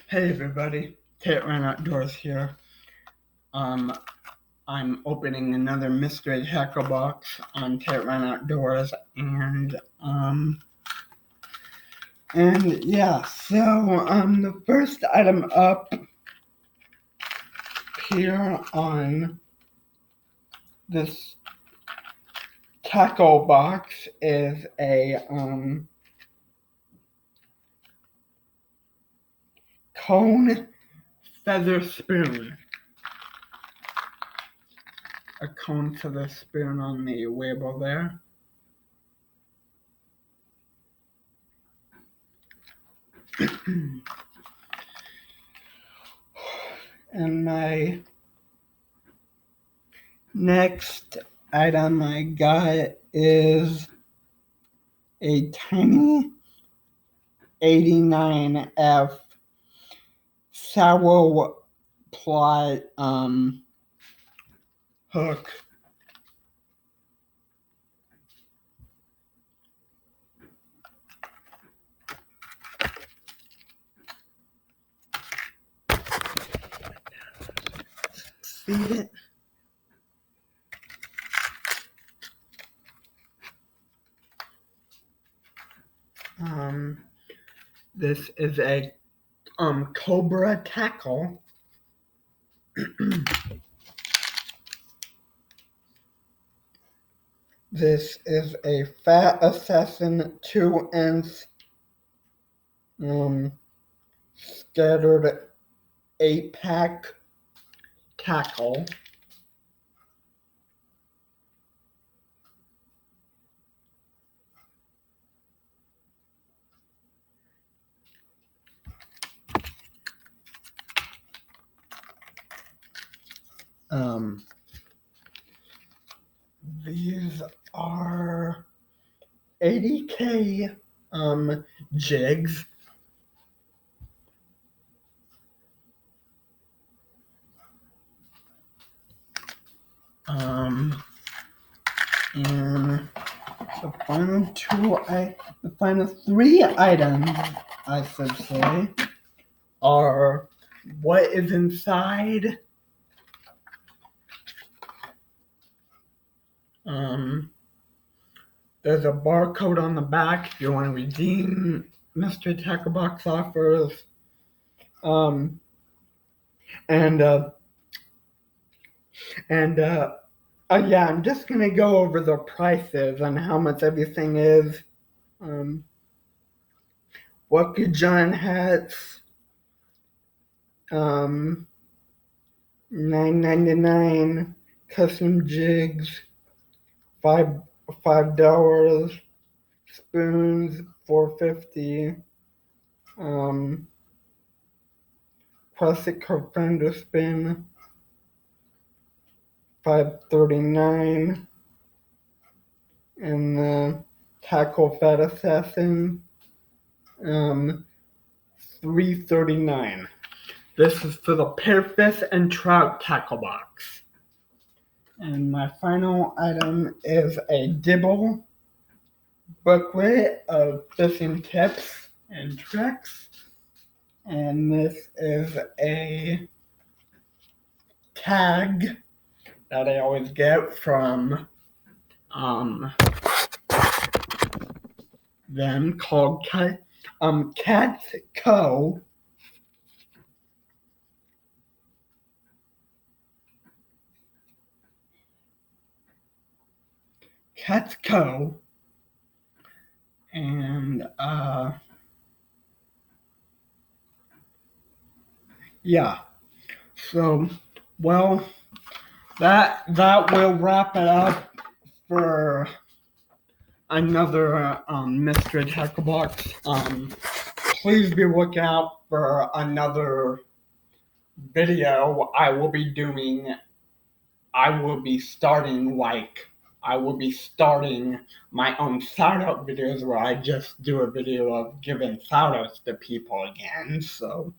Hey everybody, Tate Outdoors here. I'm opening another mystery tackle box on Tate Outdoors, and yeah. So the first item up here on this tackle box is a cone feather spoon. A cone feather spoon on the label there. And my next item I got is a tiny 89F sour plot hook. See it? This is a Cobra tackle. This is a Fat Assassin 2-inch scattered 8-pack tackle. These are 80K jigs. And the final three items, I should say, are what is inside. There's a barcode on the back if you want to redeem Mr. Tackle Box offers. Yeah, I'm just gonna go over the prices and how much everything is. Lucky John hats, $9.99. Custom jigs, $5. Spoons, $4.50. Classic carpenter spin, $5.39. And the tackle Fat Assassin, $3.39. This is for the Pearfish and Trout tackle box. And my final item is a Dibble booklet of fishing tips and tricks. And this is a tag that I always get from them called Cat's Co. Cat's Co. And yeah. So well, that will wrap it up for another mystery tackle box. Please be looking out for another video I will be starting my own shout-out videos where I just do a video of giving shout-outs to people again. So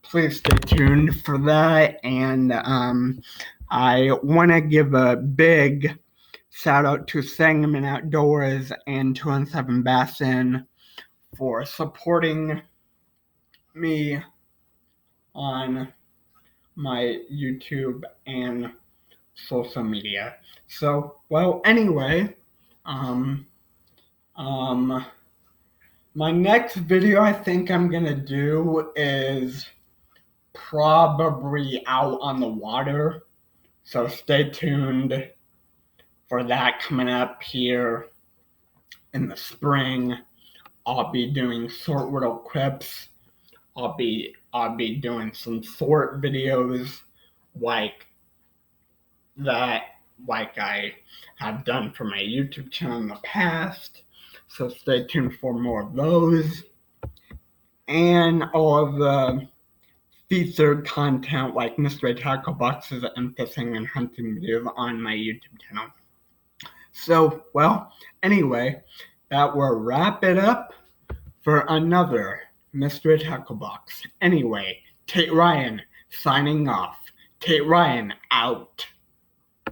please stay tuned for that. And I want to give a big shout-out to Sangamon Outdoors and 217 Bassin for supporting me on my YouTube and social media. So, well, anyway, my next video I think I'm gonna do is probably out on the water. So stay tuned for that coming up here in the spring. I'll be doing short little clips. I'll be doing some short videos like that, like I have done for my YouTube channel in the past. So stay tuned for more of those. And all of the featured content like mystery tackle boxes and fishing and hunting videos on my YouTube channel. So, well, anyway, that will wrap it up for another mystery tackle box. Anyway, Tate Ryan signing off. Tate Ryan out.